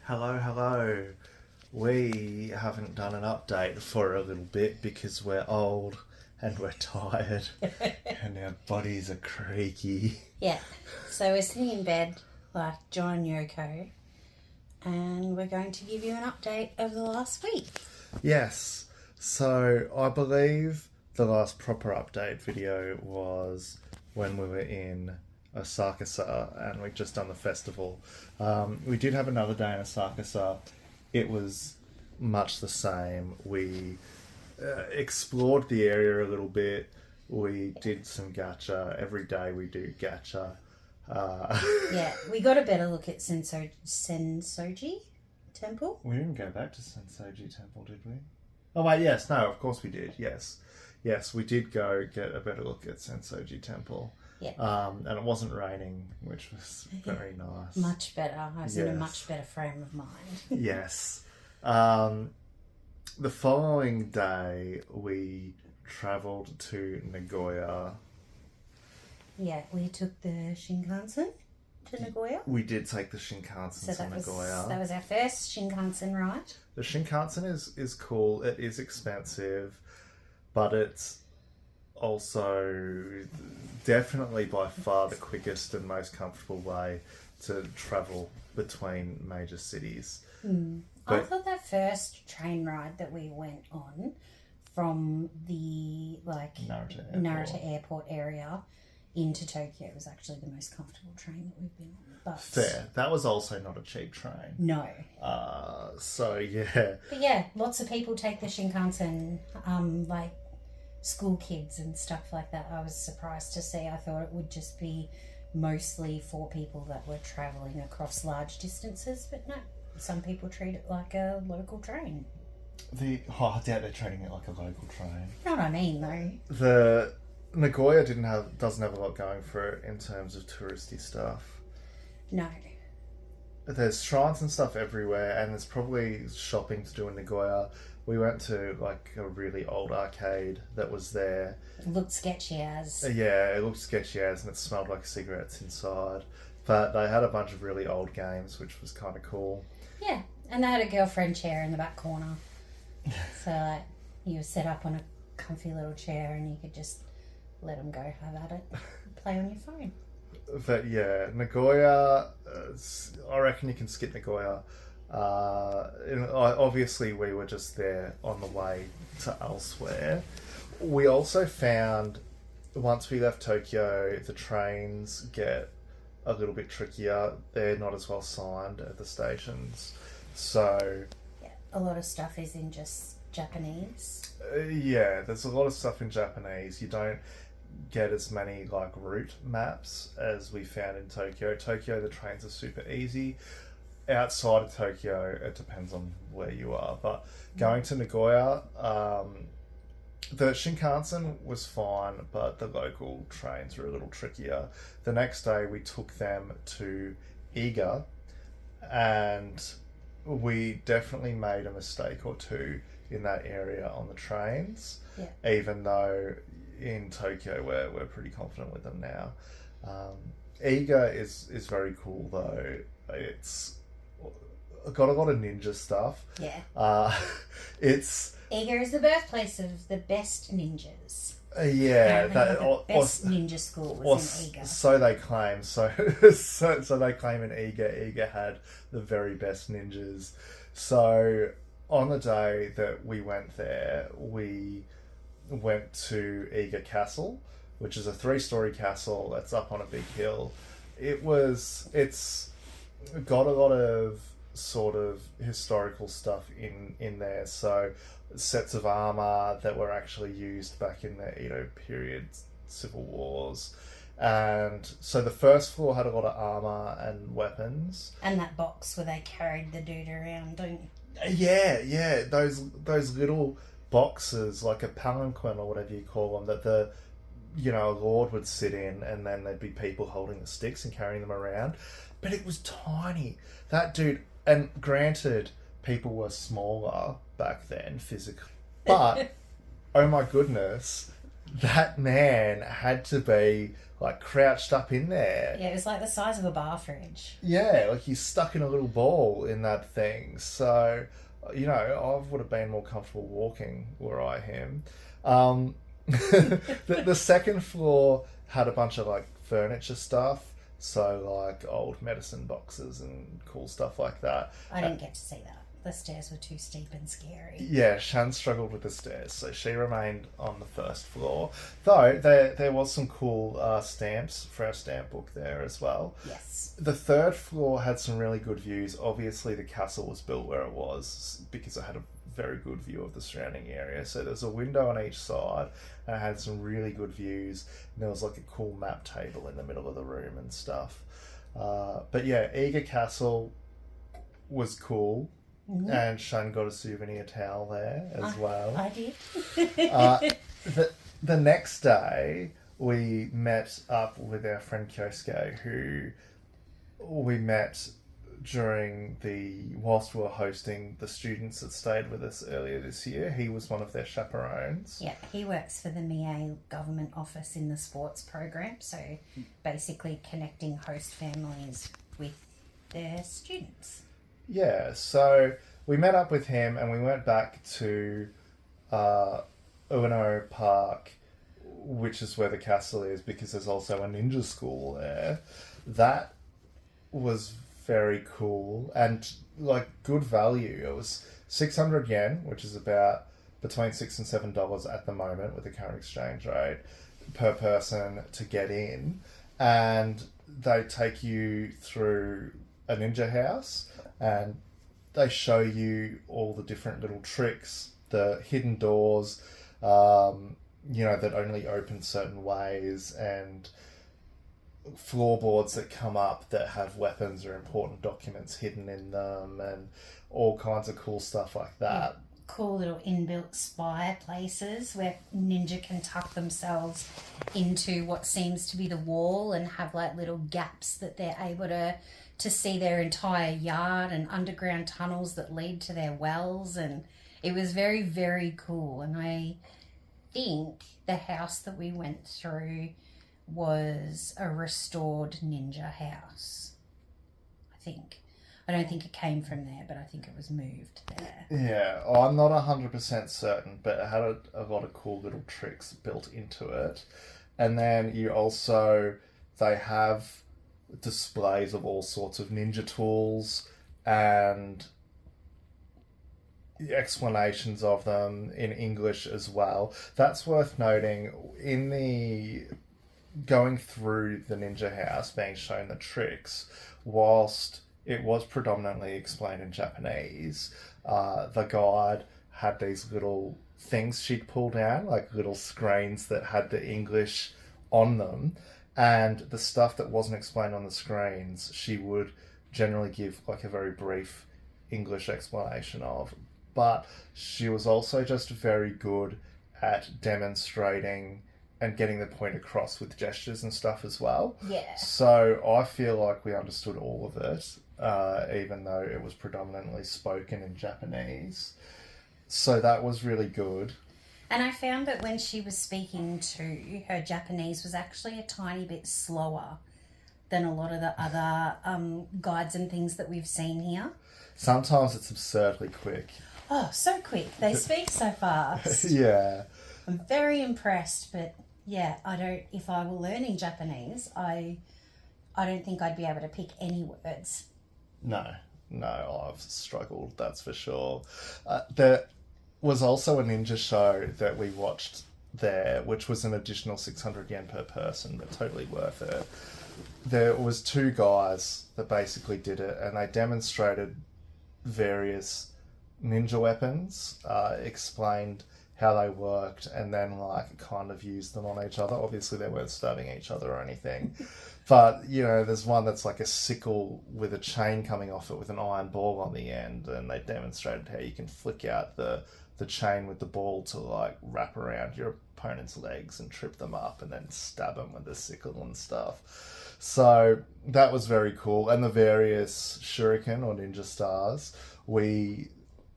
Hello, hello. We haven't done an update for a little bit because we're old and we're tired and our bodies are creaky. Yeah, so we're sitting in bed like John and Yoko, and we're going to give you an update of the last week. Yes, so I believe the last proper update video was when we were in Osaka and we'd just done the festival. We did have another day in Osaka. It was much the same. We explored the area a little bit. We did some gacha. Every day we do gacha. Yeah, we got a better look at Sensoji Temple. We didn't go back to Sensoji Temple, did we? Oh wait, yes, no, of course we did. Yes, we did go get a better look at Sensoji Temple. Yeah. And it wasn't raining, which was very nice. Much better. I was in a much better frame of mind. Yes. The following day, we travelled to Nagoya. Yeah, we took the Shinkansen to Nagoya. We did take the Shinkansen to Nagoya. That was our first Shinkansen ride. The Shinkansen is cool. It is expensive, but it's also definitely by far the quickest and most comfortable way to travel between major cities. I thought that first train ride that we went on from the Narita Airport area into Tokyo was actually the most comfortable train that we've been on. But fair. That was also not a cheap train. No. So yeah. But yeah, lots of people take the Shinkansen, like school kids and stuff like that. I was surprised to see. I thought it would just be mostly for people that were travelling across large distances, but no. Some people treat it like a local train. I doubt they're treating it like a local train. You know what I mean, though. The Nagoya doesn't have a lot going for it in terms of touristy stuff. No. There's shrines and stuff everywhere, and there's probably shopping to do in Nagoya. We went to like a really old arcade that was there. It looked sketchy as. Yeah, it looked sketchy as, and it smelled like cigarettes inside. But they had a bunch of really old games, which was kind of cool. Yeah, and they had a girlfriend chair in the back corner. So like, you were set up on a comfy little chair and you could just let them go, have at it, play on your phone. But yeah, Nagoya, I reckon you can skip Nagoya. Obviously, we were just there on the way to elsewhere. We also found, once we left Tokyo, the trains get a little bit trickier. They're not as well signed at the stations. So yeah, a lot of stuff is in just Japanese. Yeah, there's a lot of stuff in Japanese. You don't get as many like route maps as we found in Tokyo. Tokyo, the trains are super easy. Outside of Tokyo, it depends on where you are. But going to Nagoya, the Shinkansen was fine, but the local trains were a little trickier. The next day, we took them to Iga, and we definitely made a mistake or two in that area on the trains. Yeah. Even though in Tokyo we're pretty confident with them now. Iga is very cool though. It's got a lot of ninja stuff. Yeah. It's Iga is the birthplace of the best ninjas. Yeah, the best ninja school was in Iga. So they claim. So they claim in Iga. Iga had the very best ninjas. So on the day that we went there, we went to Iga Castle, which is a 3-story castle that's up on a big hill. It's got a lot of sort of historical stuff in there. So sets of armor that were actually used back in the Edo period civil wars. And so the first floor had a lot of armor and weapons. And that box where they carried the dude around, don't you? Yeah. Those little boxes, like a palanquin or whatever you call them, that the lord would sit in, and then there'd be people holding the sticks and carrying them around. But it was tiny. That dude, and granted, people were smaller back then physically, but oh my goodness, that man had to be like crouched up in there. Yeah, it was like the size of a bar fridge. Yeah, like he's stuck in a little ball in that thing. So, I would have been more comfortable walking were I him. The second floor had a bunch of like furniture stuff. So, like old medicine boxes and cool stuff like that. I didn't get to see that. The stairs were too steep and scary. Yeah, Shan struggled with the stairs, so she remained on the first floor. Though there was some cool stamps for our stamp book there as well. Yes. The third floor had some really good views. Obviously, the castle was built where it was because it had a very good view of the surrounding area. So there's a window on each side, and it had some really good views. And there was like a cool map table in the middle of the room and stuff. But yeah, Eager Castle was cool. Mm-hmm. And Shan got a souvenir towel there as well. I did. The next day, we met up with our friend Kyosuke, who we met whilst we were hosting the students that stayed with us earlier this year. He was one of their chaperones. Yeah, he works for the MIA government office in the sports program, so basically connecting host families with their students. Yeah, so we met up with him and we went back to Ueno Park, which is where the castle is, because there's also a ninja school there. That was very cool and like good value. It was 600 yen, which is about between $6 and $7 at the moment with the current exchange rate per person to get in. And they take you through a ninja house and they show you all the different little tricks, the hidden doors, that only open certain ways, and floorboards that come up that have weapons or important documents hidden in them, and all kinds of cool stuff like that. Yeah. Cool little inbuilt spy places where ninja can tuck themselves into what seems to be the wall and have like little gaps that they're able to see their entire yard, and underground tunnels that lead to their wells. And it was very, very cool. And I think the house that we went through was a restored ninja house. I don't think it came from there, but I think it was moved there. Yeah, I'm not 100% certain, but it had a lot of cool little tricks built into it. And then they have displays of all sorts of ninja tools and explanations of them in English as well. That's worth noting. In the going through the ninja house, being shown the tricks, whilst it was predominantly explained in Japanese, the guide had these little things she'd pull down, like little screens that had the English on them, and the stuff that wasn't explained on the screens she would generally give like a very brief English explanation of. But she was also just very good at demonstrating and getting the point across with gestures and stuff as well. Yeah. So I feel like we understood all of it, even though it was predominantly spoken in Japanese. So that was really good. And I found that when she was speaking to, her Japanese was actually a tiny bit slower than a lot of the other guides and things that we've seen here. Sometimes it's absurdly quick. Oh, so quick. They speak so fast. Yeah. I'm very impressed, but yeah, if I were learning Japanese, I don't think I'd be able to pick any words. No, I've struggled, that's for sure. There was also a ninja show that we watched there, which was an additional 600 yen per person, but totally worth it. There was two guys that basically did it, and they demonstrated various ninja weapons, explained how they worked, and then like kind of used them on each other. Obviously they weren't stabbing each other or anything, but there's one that's like a sickle with a chain coming off it with an iron ball on the end, and they demonstrated how you can flick out the chain with the ball to like wrap around your opponent's legs and trip them up and then stab them with the sickle and stuff. So that was very cool. And the various shuriken or ninja stars, we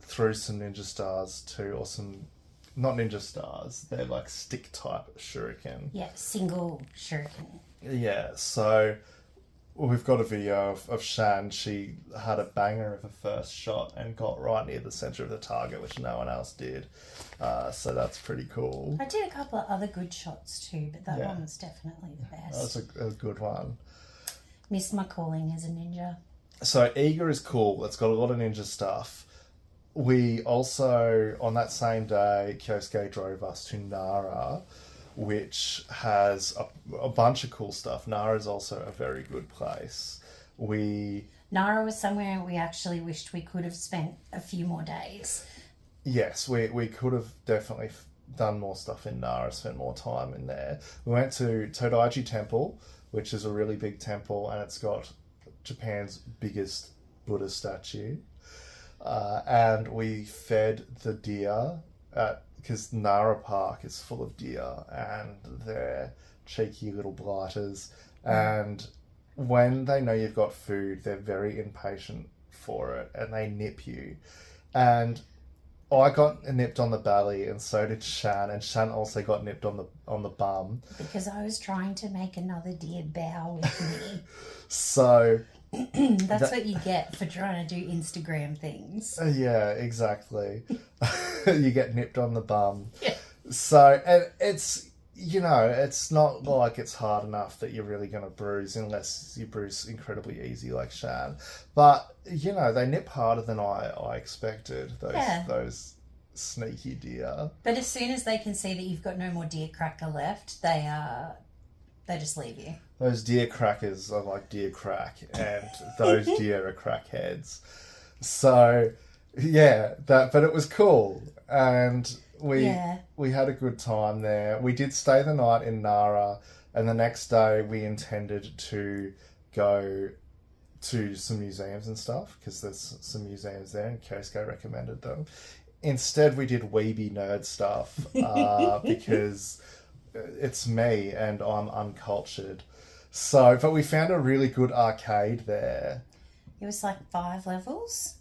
threw some ninja stars too, or some not ninja stars. They're like stick type shuriken. Yeah, single shuriken. Yeah, so we've got a video of Shan. She had a banger of a first shot and got right near the center of the target, which no one else did. So that's pretty cool. I did a couple of other good shots too, but that one was definitely the best. That's a good one. Missed my calling as a ninja. So Eager is cool. It's got a lot of ninja stuff. We also, on that same day, Kyosuke drove us to Nara, which has a bunch of cool stuff. Nara is also a very good place. Nara was somewhere we actually wished we could have spent a few more days. Yes, we could have definitely done more stuff in Nara, spent more time in there. We went to Todaiji Temple, which is a really big temple, and it's got Japan's biggest Buddha statue. And we fed the deer because Nara Park is full of deer and they're cheeky little blighters. And when they know you've got food, they're very impatient for it and they nip you. And I got nipped on the belly, and so did Shan, and Shan also got nipped on the bum. Because I was trying to make another deer bow with me. So that's what you get for trying to do Instagram things. Yeah, exactly. You get nipped on the bum. Yeah. So, and it's, it's not like it's hard enough that you're really going to bruise unless you bruise incredibly easy like Shan. But, they nip harder than I expected, those sneaky deer. But as soon as they can see that you've got no more deer cracker left, they just leave you. Those deer crackers are like deer crack, and those deer are crackheads. So, yeah, but it was cool, and we had a good time there. We did stay the night in Nara, and the next day we intended to go to some museums and stuff, because there's some museums there, and Kyosuke recommended them. Instead, we did weeby nerd stuff, because it's me and I'm uncultured. So, but we found a really good arcade there. It was like 5 levels?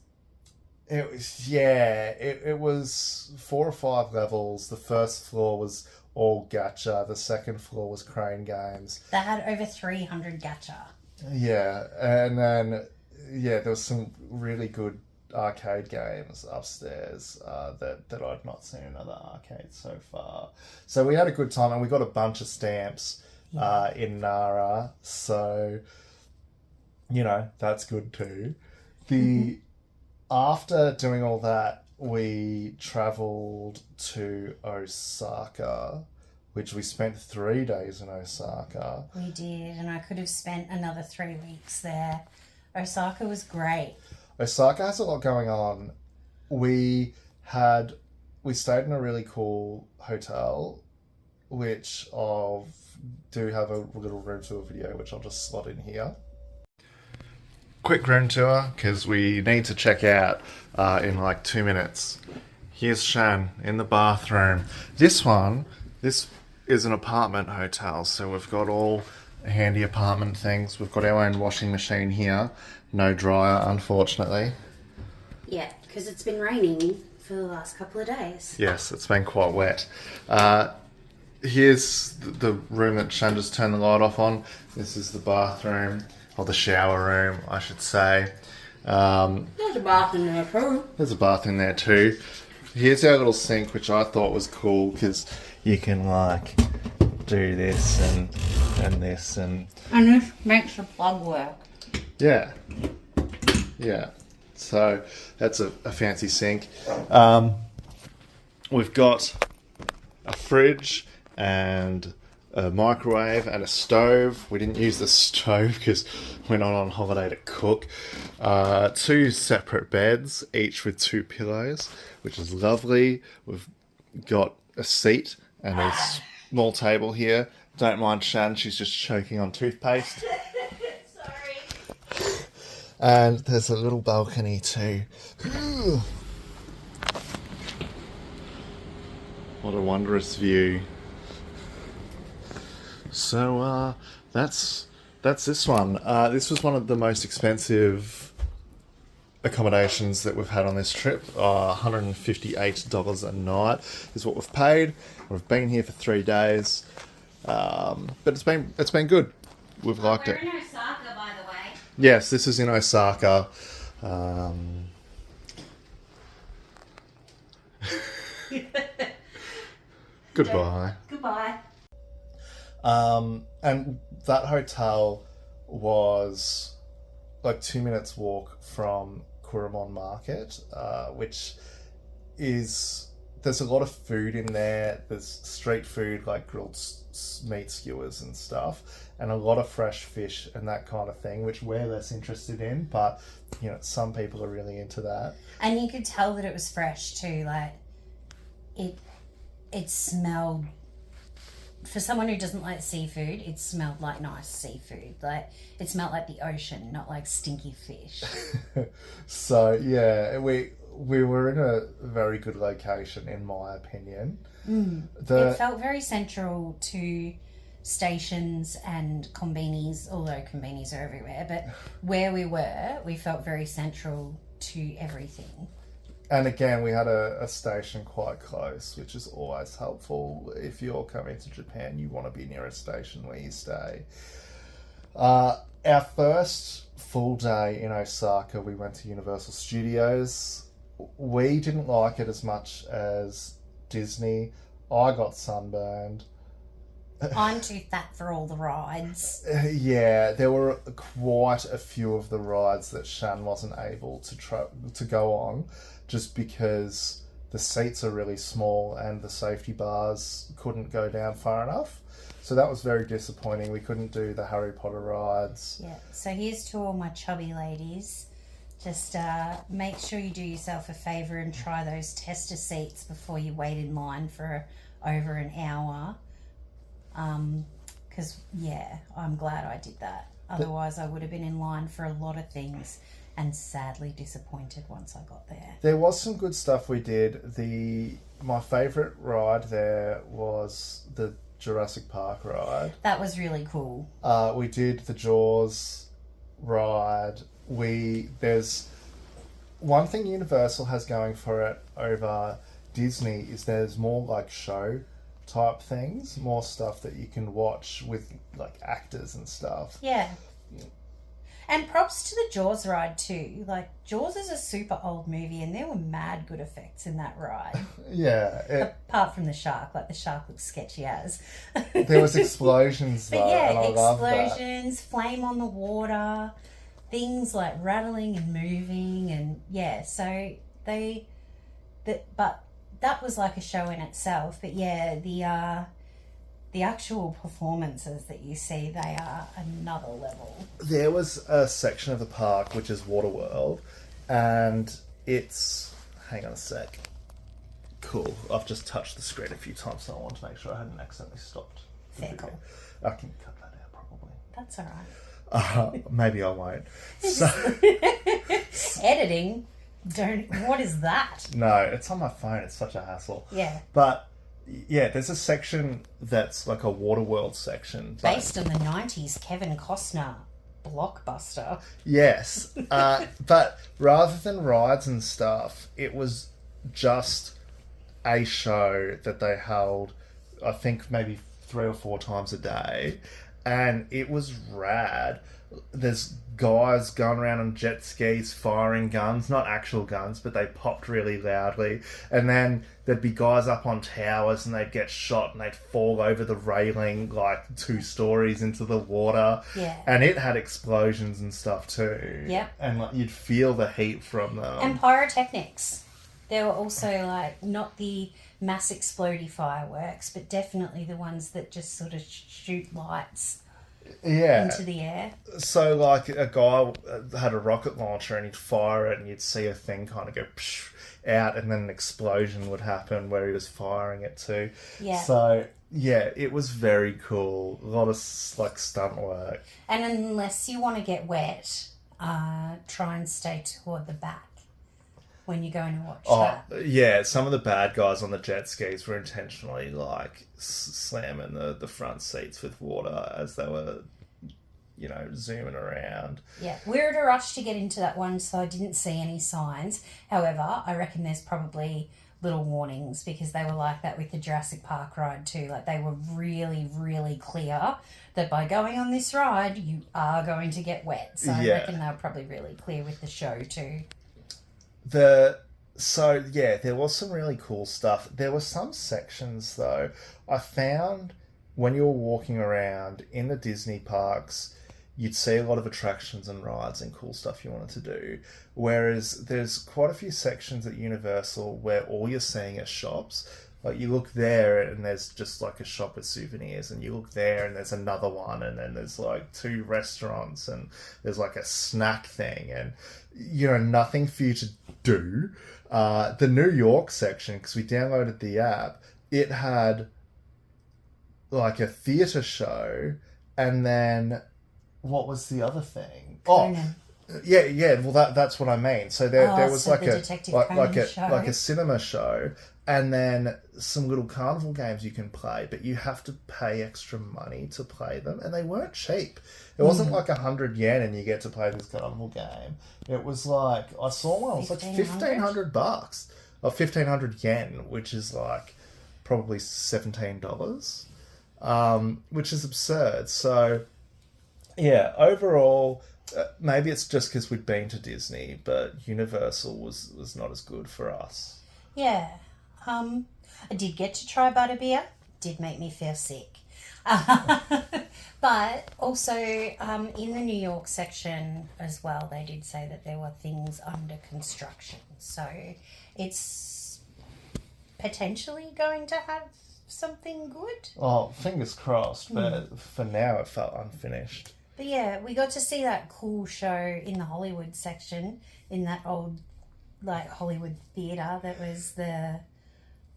It was 4 or 5 levels. The first floor was all gacha. The second floor was crane games. They had over 300 gacha. Yeah, and then, there was some really good arcade games upstairs that I'd not seen in other arcades so far. So we had a good time, and we got a bunch of stamps in Nara, so that's good too. After doing all that, we travelled to Osaka, which we spent 3 days in Osaka. We did, and I could have spent another 3 weeks there. Osaka was great. Osaka has a lot going on. We stayed in a really cool hotel, which I'll do have a little room tour video, which I'll just slot in here. Quick room tour, because we need to check out in like 2 minutes. Here's Shan in the bathroom. This is an apartment hotel, so we've got all handy apartment things. We've got our own washing machine here. No dryer, unfortunately. Yeah, because it's been raining for the last couple of days. Yes, it's been quite wet. Here's the room that Shan just turned the light off on. This is the bathroom, or the shower room, I should say. There's a bathroom there too. There's a bathroom there too. Here's our little sink, which I thought was cool, because you can like do this and this and this makes the plug work. Yeah. So that's a fancy sink. We've got a fridge and a microwave and a stove. We didn't use the stove because we're not on holiday to cook. 2 separate beds, each with 2 pillows, which is lovely. We've got a seat and a small table here. Don't mind Shan, she's just choking on toothpaste. Sorry. And there's a little balcony too. What a wondrous view. So that's this one. This was one of the most expensive accommodations that we've had on this trip are $158 a night is what we've paid. We've been here for 3 days, but it's been good. We've liked it. We're in Osaka, by the way. Yes, this is in Osaka. Goodbye. Goodbye. And that hotel was like 2 minutes walk from Kurumon Market, which is, there's a lot of food in there. There's street food like grilled meat skewers and stuff, and a lot of fresh fish and that kind of thing, which we're less interested in, but you know, some people are really into that. And you could tell that it was fresh too. Like it smelled. For someone who doesn't like seafood, it smelled like nice seafood. Like it smelled like the ocean, not like stinky fish. So yeah, we were in a very good location, in my opinion. It felt very central to stations and convenies, although convenies are everywhere. But where we were, we felt very central to everything. And again, we had a station quite close, which is always helpful. If you're coming to Japan, you want to be near a station where you stay. Our first full day in Osaka, we went to Universal Studios. We didn't like it as much as Disney. I got sunburned. I'm too fat for all the rides. Yeah, there were quite a few of the rides that Shan wasn't able to go on, just because the seats are really small and the safety bars couldn't go down far enough. So that was very disappointing. We couldn't do the Harry Potter rides. Yeah, so here's to all my chubby ladies. Just make sure you do yourself a favour and try those tester seats before you wait in line for over an hour. Because, yeah, I'm glad I did that. Otherwise, I would have been in line for a lot of things and sadly disappointed once I got there. There was some good stuff we did. My favourite ride there was the Jurassic Park ride. That was really cool. We did the Jaws ride. There's one thing Universal has going for it over Disney is there's more like show type things, more stuff that you can watch with like actors and stuff. Yeah. And props to the Jaws ride too. Like, Jaws is a super old movie and there were mad good effects in that ride. Yeah. Apart from the shark. Like, the shark looks sketchy as. There was explosions though, but yeah, and I love that. explosions, flame on the water, things like rattling and moving, and yeah, so but that was like a show in itself. But yeah, the actual performances that you see, they are another level. There was a section of the park which is Waterworld, and it's... Hang on a sec. Cool. I've just touched the screen a few times, so I want to make sure I hadn't accidentally stopped. Fair call. I can cut that out, probably. That's all right. Maybe I won't. So... Editing? What is that? No, it's on my phone. It's such a hassle. Yeah. But... yeah, there's a section that's like a Waterworld section. Based on the 90s Kevin Costner blockbuster. Yes. But rather than rides and stuff, it was just a show that they held, I think maybe 3 or 4 times a day. And it was rad. There's guys going around on jet skis firing guns, not actual guns, but they popped really loudly. And then there'd be guys up on towers and they'd get shot and they'd fall over the railing like 2 stories into the water. Yeah. And it had explosions and stuff too. Yep. And like, you'd feel the heat from them. And pyrotechnics. There were also like not the mass explodey fireworks, but definitely the ones that just sort of shoot lights. Yeah. Into the air. So, like, a guy had a rocket launcher and he'd fire it and you'd see a thing kind of go psh, out, and then an explosion would happen where he was firing it to. Yeah. So, yeah, it was very cool. A lot of, like, stunt work. And unless you want to get wet, try and stay toward the back when you're going to watch that. Yeah, some of the bad guys on the jet skis were intentionally, like, slamming the front seats with water as they were, zooming around. Yeah, we're at a rush to get into that one, so I didn't see any signs. However, I reckon there's probably little warnings, because they were like that with the Jurassic Park ride too. Like, they were really, really clear that by going on this ride, you are going to get wet. So I reckon they were probably really clear with the show too. There was some really cool stuff. There were some sections, though, I found when you were walking around in the Disney parks, you'd see a lot of attractions and rides and cool stuff you wanted to do. Whereas there's quite a few sections at Universal where all you're seeing are shops. Like, you look there and there's just like a shop with souvenirs, and you look there and there's another one, and then there's like 2 restaurants, and there's like a snack thing, and nothing for you to do. The New York section, because we downloaded the app, it had like a theatre show, and then what was the other thing? Conan. Yeah. Well, that's what I mean. So there was like a cinema show, and then some little carnival games you can play, but you have to pay extra money to play them, and they weren't cheap. It wasn't like 100 yen and you get to play this carnival game. It was like, I saw one, it was like $1,500 or 1,500 yen, which is like probably $17, which is absurd. So yeah, overall, maybe it's just because we'd been to Disney, but Universal was not as good for us. Yeah. I did get to try butterbeer. Did make me feel sick. But also, in the New York section as well, they did say that there were things under construction. So it's potentially going to have something good. Oh, fingers crossed, but for now it felt unfinished. But yeah, we got to see that cool show in the Hollywood section, in that old, like, Hollywood theatre that was the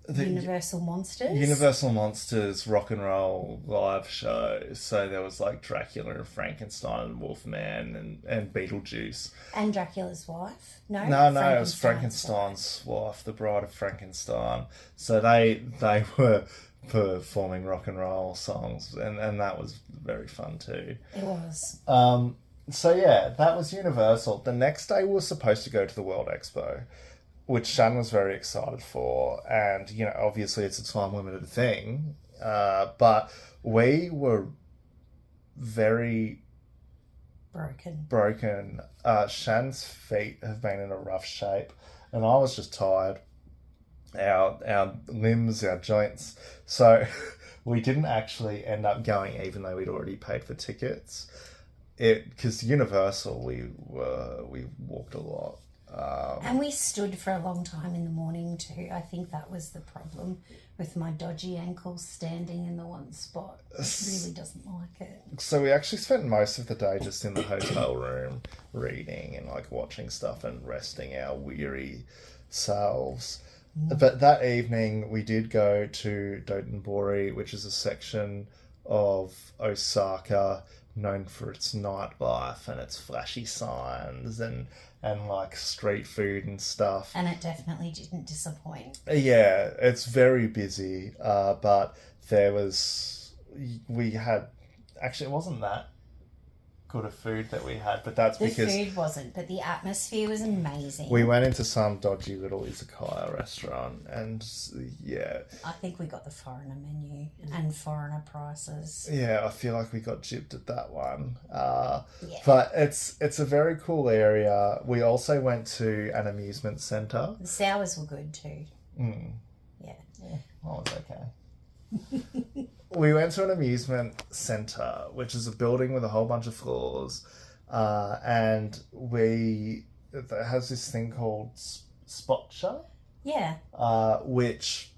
Universal Monsters. Universal Monsters rock and roll live show. So there was like Dracula and Frankenstein and Wolfman and Beetlejuice. And Dracula's wife? No, it was Frankenstein's wife, the Bride of Frankenstein. So they were performing rock and roll songs, and that was very fun too. It was. So yeah, that was Universal. The next day we were supposed to go to the World Expo, which Shan was very excited for, and obviously it's a time limited thing, but we were very broken. Shan's feet have been in a rough shape, and I was just tired. Our limbs, our joints. So we didn't actually end up going, even though we'd already paid for tickets. Because Universal, we walked a lot. And we stood for a long time in the morning too. I think that was the problem with my dodgy ankles, standing in the one spot. It really doesn't like it. So we actually spent most of the day just in the hotel room reading and like watching stuff and resting our weary selves. But that evening we did go to Dotonbori, which is a section of Osaka known for its nightlife and its flashy signs and like street food and stuff. And it definitely didn't disappoint. Yeah, it's very busy, but it wasn't that good of food that we had, but that's because the food wasn't, but the atmosphere was amazing. We went into some dodgy little izakaya restaurant, and yeah, I think we got the foreigner menu and foreigner prices. Yeah, I feel like we got gypped at that one. But it's a very cool area. We also went to an amusement centre. The sours were good too. Yeah, that was okay. We went to an amusement centre, which is a building with a whole bunch of floors, and it has this thing called Spotcha. Yeah. Which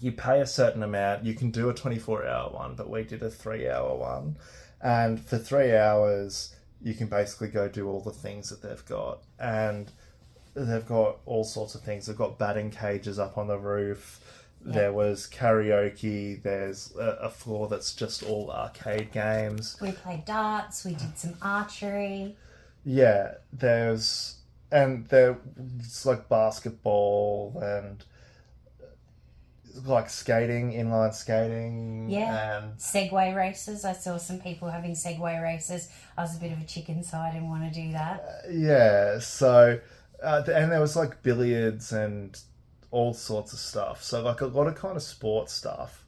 you pay a certain amount. You can do a 24-hour one, but we did a 3-hour one. And for 3 hours, you can basically go do all the things that they've got. And they've got all sorts of things. They've got batting cages up on the roof. Yep. There was karaoke. There's a floor that's just all arcade games. We played darts. We did some archery. Yeah, there's like basketball and like skating, inline skating, Yeah. and Segway races. I saw some people having Segway races. I was a bit of a chicken, so I didn't want to do that. yeah. So, and there was like billiards and all sorts of stuff. So like a lot of kind of sports stuff.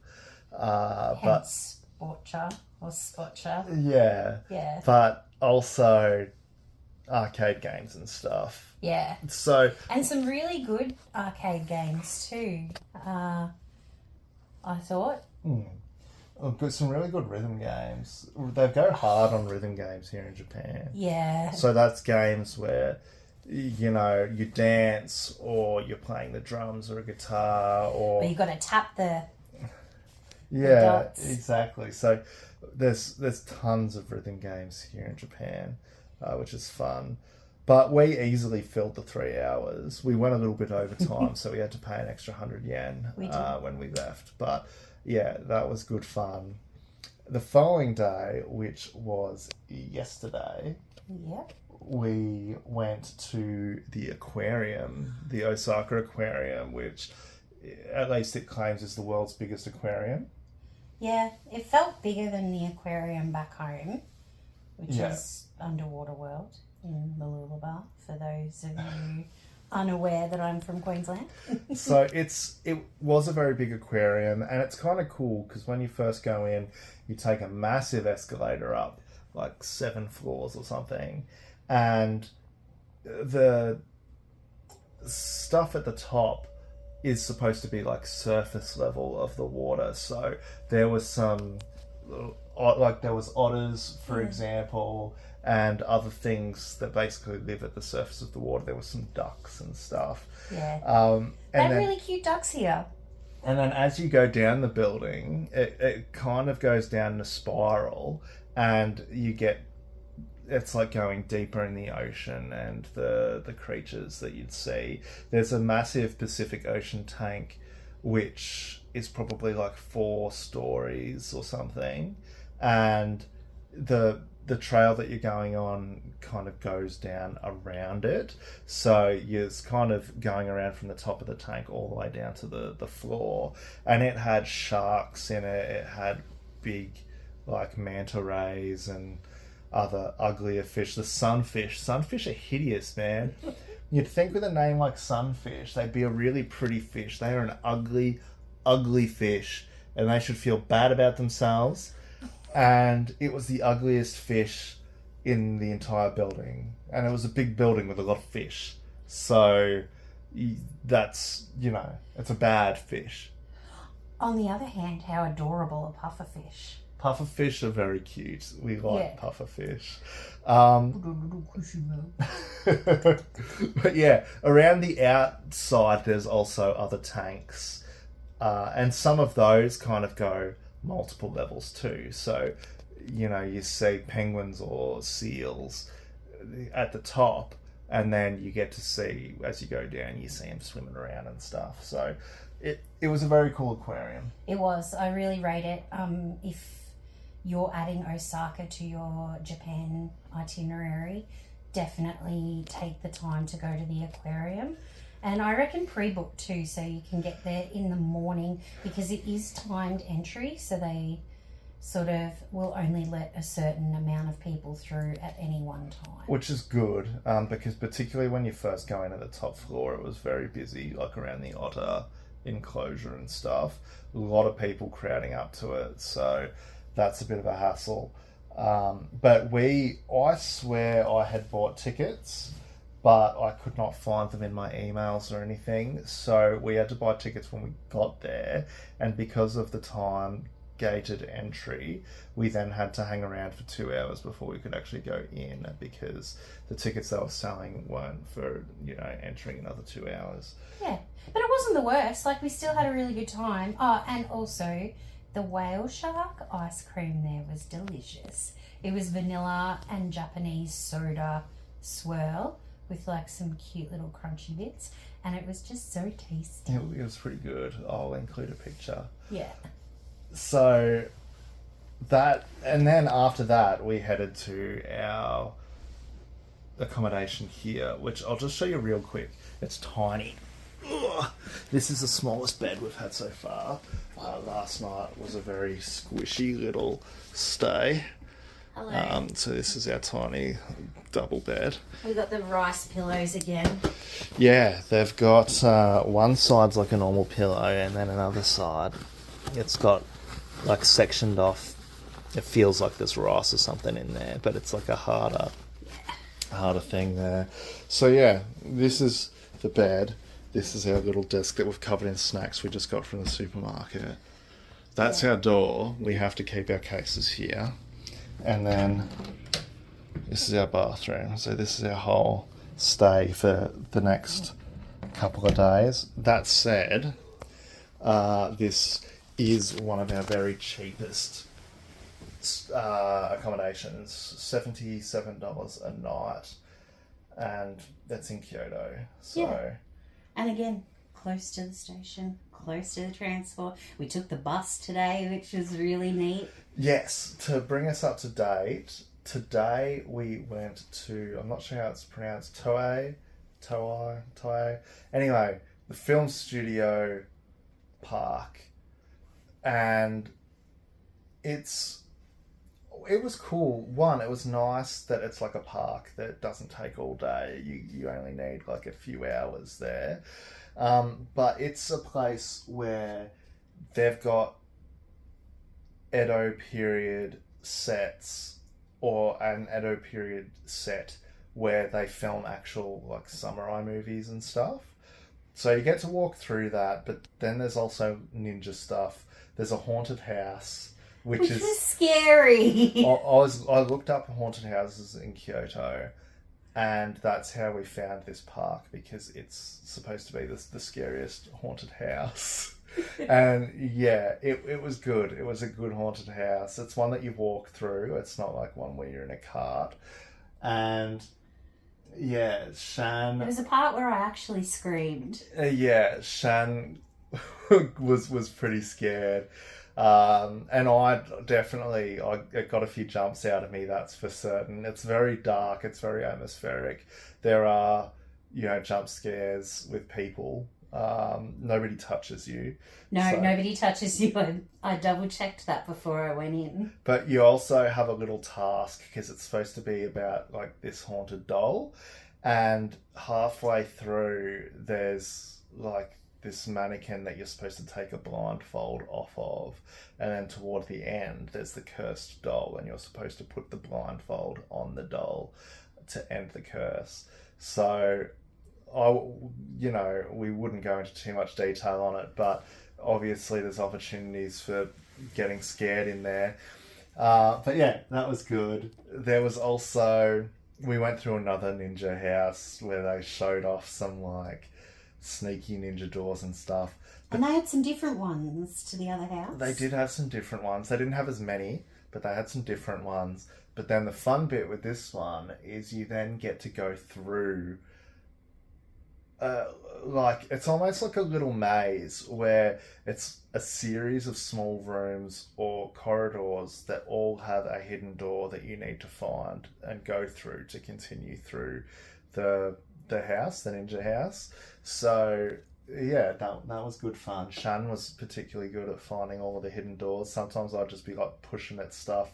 But Hence Sportcha or Spotcha. yeah, Yeah. but also arcade games and stuff. Yeah. So And some really good arcade games too. I thought. I've got some really good rhythm games. They go hard on rhythm games here in Japan. Yeah. So that's games where, you know, you dance or you're playing the drums or a guitar or... But you got to tap the Yeah, dots. exactly. So there's tons of rhythm games here in Japan, which is fun. But we easily filled the 3 hours. We went a little bit over time, so we had to pay an extra 100 yen when we left. But yeah, that was good fun. The following day, which was yesterday, Yep. we went to the aquarium, the Osaka Aquarium, which at least it claims is the world's biggest aquarium. Yeah, it felt bigger than the aquarium back home, which Yeah. is Underwater World in Mooloolaba, for those of you unaware that I'm from Queensland. So it was a very big aquarium, and it's kind of cool because when you first go in, you take a massive escalator up, like 7 floors or something, and the stuff at the top is supposed to be like surface level of the water. So there was some, like there was otters, for example, and other things that basically live at the surface of the water. There were some ducks and stuff. Yeah. And They're then, really cute ducks here. and then as you go down the building, it kind of goes down in a spiral, and you get, it's like going deeper in the ocean, and the creatures that you'd see. There's a massive Pacific Ocean tank, which is probably like 4 stories or something, and the trail that you're going on kind of goes down around it. So you're kind of going around from the top of the tank all the way down to the floor. And it had sharks in it. It had big like manta rays and other uglier fish. The sunfish. Sunfish are hideous, man. You'd think with a name like sunfish, they'd be a really pretty fish. They are an ugly, ugly fish, and they should feel bad about themselves. And it was the ugliest fish in the entire building. And it was a big building with a lot of fish. So that's, you know, it's a bad fish. On the other hand, how adorable a pufferfish. Pufferfish are very cute. We like Yeah. pufferfish. But yeah, around the outside there's also other tanks. And some of those kind of go multiple levels too. So, you know, you see penguins or seals at the top, and then you get to see, as you go down, you see them swimming around and stuff. So it was a very cool aquarium. It was. I really rate it. If you're adding Osaka to your Japan itinerary, definitely take the time to go to the aquarium. And I reckon pre-book too, so you can get there in the morning, because it is timed entry, so they sort of will only let a certain amount of people through at any one time. Which is good, because particularly when you first go in at the top floor, it was very busy, like around the otter enclosure and stuff. A lot of people crowding up to it, so that's a bit of a hassle. But I swear I had bought tickets, but I could not find them in my emails or anything. So we had to buy tickets when we got there. And because of the time gated entry, we then had to hang around for 2 hours before we could actually go in, because the tickets they were selling weren't for, you know, entering another 2 hours. Yeah, but it wasn't the worst. Like, we still had a really good time. Oh, and also the whale shark ice cream there was delicious. It was vanilla and Japanese soda swirl with like some cute little crunchy bits, and it was just so tasty. It was pretty good. I'll include a picture. Yeah. So that, and then after that we headed to our accommodation here, which I'll just show you real quick. It's tiny. Ugh. This is the smallest bed we've had so far. Last night was a very squishy little stay. Hello. So this is our tiny double bed. We got the rice pillows again. Yeah, they've got one side's like a normal pillow, and then another side, it's got like sectioned off. It feels like there's rice or something in there, but it's like a harder thing there. So yeah, this is the bed. This is our little desk that we've covered in snacks we just got from the supermarket. That's our door. We have to keep our cases here. And then this is our bathroom. So this is our whole stay for the next couple of days. That said, this is one of our very cheapest accommodations, $77 a night, and that's in Kyoto. So Yeah. And again, close to the station, close to the transport. We took the bus today, which was really neat. yes, to bring us up to date, today we went to, I'm not sure how it's pronounced, Toei. Anyway, the film studio park, and it was cool. One, it was nice that it's like a park that doesn't take all day. You only need like a few hours there. But it's a place where they've got Edo period sets, or an Edo period set where they film actual like samurai movies and stuff. So you get to walk through that, but then there's also ninja stuff. There's a haunted house, which was scary. I looked up haunted houses in Kyoto, and that's how we found this park, because it's supposed to be the scariest haunted house. And yeah, it was good. It was a good haunted house. It's one that you walk through. It's not like one where you're in a cart. And yeah, Shan... There was a part where I actually screamed. Yeah, Shan was pretty scared. And it got a few jumps out of me, that's for certain. It's very dark, it's very atmospheric. There are, jump scares with people. Nobody touches you. No, nobody touches you. I double checked that before I went in. But you also have a little task, because it's supposed to be about like this haunted doll, and halfway through there's like this mannequin that you're supposed to take a blindfold off of, and then toward the end there's the cursed doll, and you're supposed to put the blindfold on the doll to end the curse. So we wouldn't go into too much detail on it, but obviously there's opportunities for getting scared in there. But yeah, that was good. There was also, we went through another ninja house where they showed off some like sneaky ninja doors and stuff. And they had some different ones to the other house. They did have some different ones. They didn't have as many, but they had some different ones. But then the fun bit with this one is you then get to go through it's almost like a little maze where it's a series of small rooms or corridors that all have a hidden door that you need to find and go through to continue through the house, the ninja house. So yeah, that was good fun. Shan was particularly good at finding all of the hidden doors. Sometimes I'd just be like pushing at stuff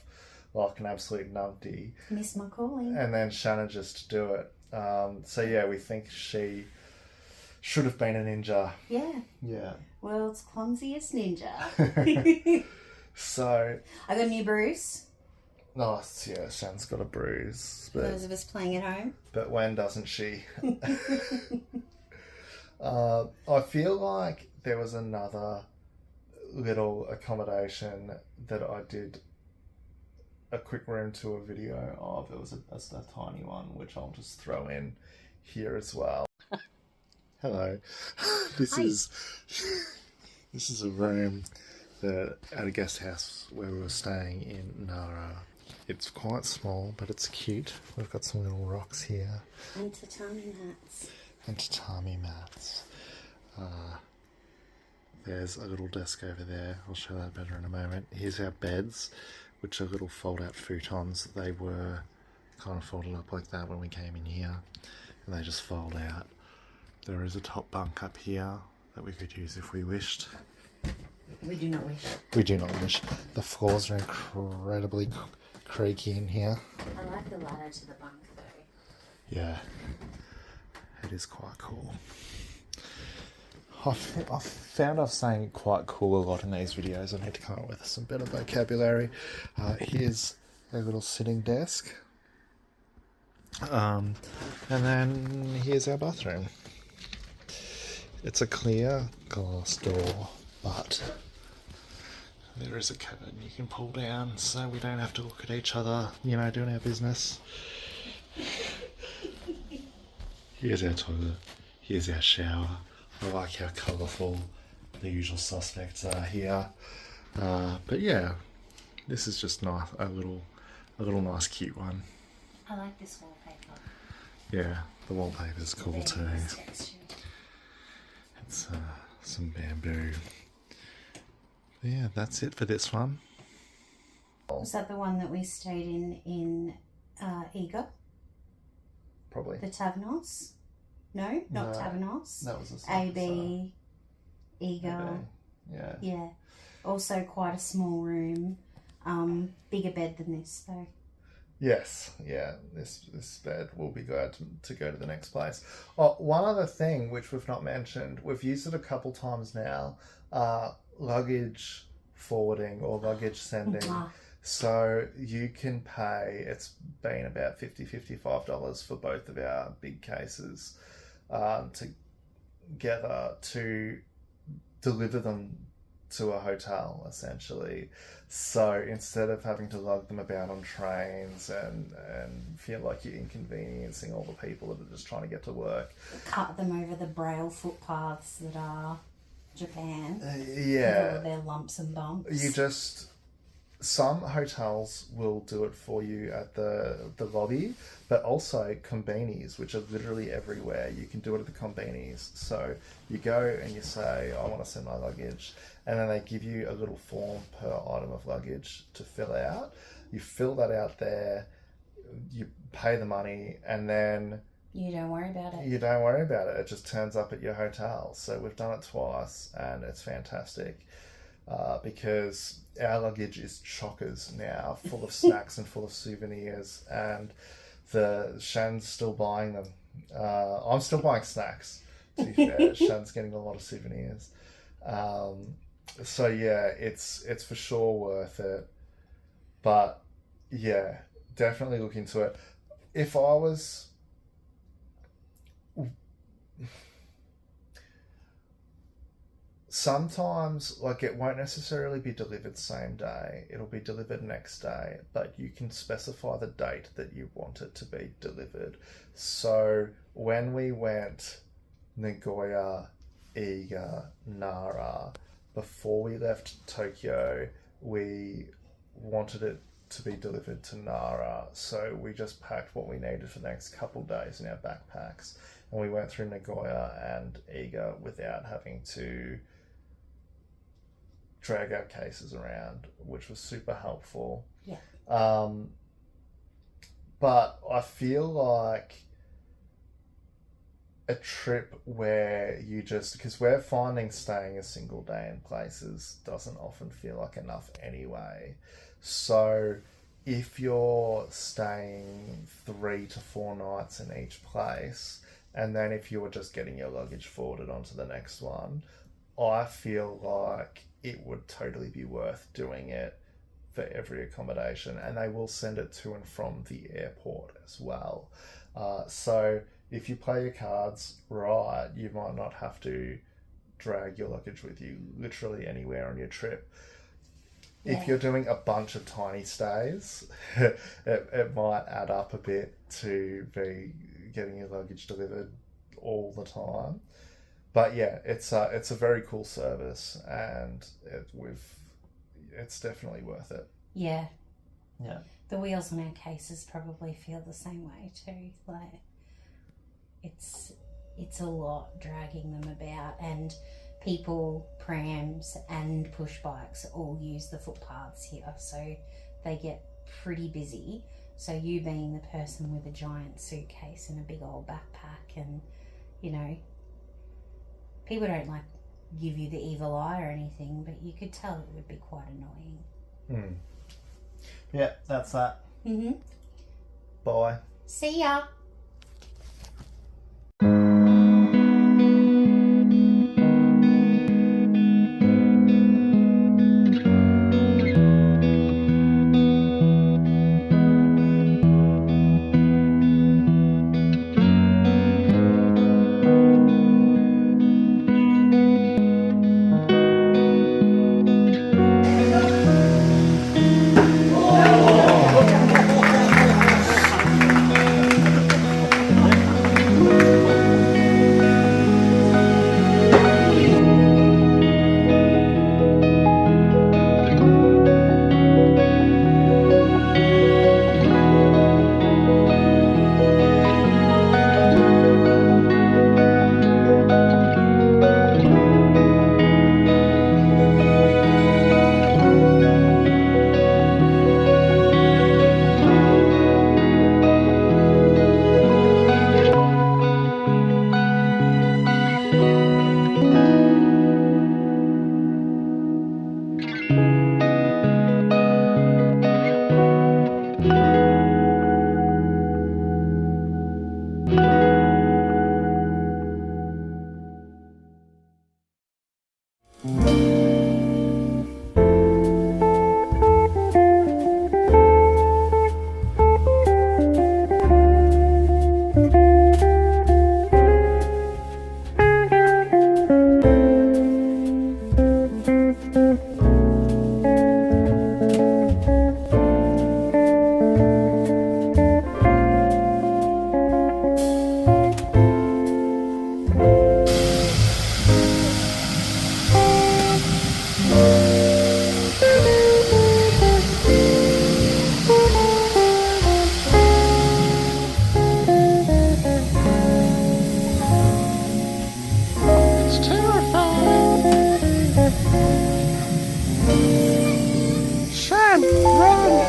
like an absolute numpty. Miss my calling. And then Shannon just do it. So yeah, we think she should have been a ninja. Yeah. Yeah. World's clumsiest ninja. So I got a new bruise. Nice, yeah, Shan's got a bruise. For those of us playing at home. But when doesn't she? I feel like there was another little accommodation that I did a quick room tour video of. It was a tiny one, which I'll just throw in here as well. Hello. This is a room at a guest house where we were staying in Nara. It's quite small, but it's cute. We've got some little rocks here. And tatami mats. There's a little desk over there. I'll show that better in a moment. Here's our beds, which are little fold-out futons. They were kind of folded up like that when we came in here, and they just fold out. There is a top bunk up here that we could use if we wished. We do not wish. We do not wish. The floors are incredibly creaky in here. I like the ladder to the bunk though. Yeah, it is quite cool. I've found I've saying quite cool a lot in these videos. I need to come up with some better vocabulary. Here's a little sitting desk. And then here's our bathroom. It's a clear glass door, but there is a curtain you can pull down so we don't have to look at each other, you know, doing our business. Here's our toilet. Here's our shower. I like how colourful the usual suspects are here. But yeah, this is just nice. A little nice, cute one. I like this wallpaper. Yeah, the wallpaper's cool too. It's some bamboo. But yeah, that's it for this one. Was that the one that we stayed in Eager? Probably. The Tavernos? No, not Tavernos. That was a AB, Eager. Yeah. Yeah. Also quite a small room. Bigger bed than this though. Yes, yeah, this bed will be glad to go to the next place. Oh, one other thing which we've not mentioned, we've used it a couple times now, luggage forwarding or luggage sending. So you can pay, it's been about $50-$55 for both of our big cases together to deliver them to a hotel, essentially. So instead of having to lug them about on trains and feel like you're inconveniencing all the people that are just trying to get to work. Cut them over the braille footpaths that are Japan. Yeah. With all their lumps and bumps. Some hotels will do it for you at the lobby, but also combinis, which are literally everywhere. You can do it at the combinis. So you go and you say, I want to send my luggage, and then they give you a little form per item of luggage to fill out. You fill that out there, you pay the money, and then you don't worry about it. You don't worry about it. It just turns up at your hotel. So we've done it twice, and it's fantastic. Because our luggage is chockers now, full of snacks and full of souvenirs, and Shan's still buying them. I'm still buying snacks, to be fair. Shan's getting a lot of souvenirs. So yeah, it's for sure worth it. But yeah, definitely look into it. If I was... Sometimes, like, it won't necessarily be delivered same day. It'll be delivered next day, but you can specify the date that you want it to be delivered. So when we went Nagoya, Iga, Nara, before we left Tokyo, we wanted it to be delivered to Nara. So we just packed what we needed for the next couple of days in our backpacks. And we went through Nagoya and Iga without having to drag our cases around, which was super helpful. Yeah. But I feel like a trip where you just, because we're finding staying a single day in places doesn't often feel like enough anyway. So if you're staying 3 to 4 nights in each place, and then if you were just getting your luggage forwarded onto the next one, I feel like it would totally be worth doing it for every accommodation, and they will send it to and from the airport as well. So if you play your cards right, you might not have to drag your luggage with you literally anywhere on your trip. Yeah. If you're doing a bunch of tiny stays, it might add up a bit to be getting your luggage delivered all the time. But yeah, it's a very cool service, and it's definitely worth it. Yeah. Yeah. The wheels on our cases probably feel the same way too. Like it's a lot dragging them about, and people, prams and push bikes all use the footpaths here, so they get pretty busy. So you being the person with a giant suitcase and a big old backpack, and People don't like give you the evil eye or anything, but you could tell it would be quite annoying. Yeah, that's that. Mm-hmm. Bye. See ya. Sam, run!